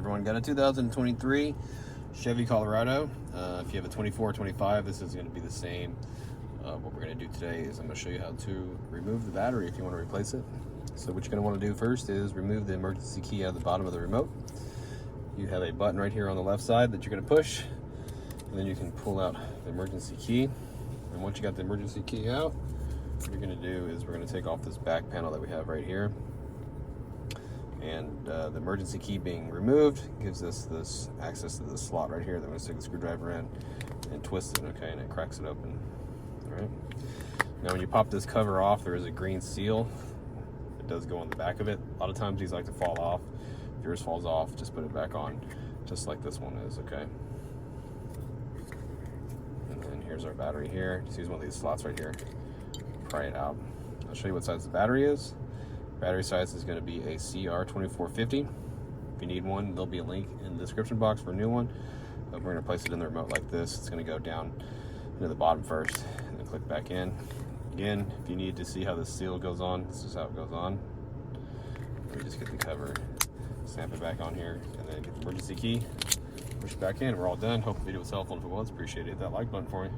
everyone. Got a 2023 Chevy Colorado. If you have a 24, 25, this is going to be the same. What we're going to do today is I'm going to show you how to remove the battery if you want to replace it. So what you're going to want to do first is remove the emergency key out of the bottom of the remote. You have a button right here on the left side that you're going to push, and then you can pull out the emergency key. And once you got the emergency key out, what you're going to do is we're going to take off this back panel that we have right here. And the emergency key being removed gives us this access to this slot right here that we're going to stick the screwdriver in and twist it, okay, and it cracks it open. All right. Now when you pop this cover off, there is a green seal. It does go on the back of it. A lot of times these like to fall off. If yours falls off, just put it back on, just like this one is, okay? And then here's our battery here. Just use one of these slots right here. Pry it out. I'll show you what size the battery is. Battery size is going to be a CR2450. If you need one, there'll be a link in the description box for a new one. We're going to place it in the remote like this. It's going to go down into the bottom first, and then click back in. Again, if you need to see how the seal goes on, this is how it goes on. We just get the cover, snap it back on here, and then get the emergency key, push it back in. We're all done. Hope the video was helpful. If it was, appreciate it. Hit that like button for me.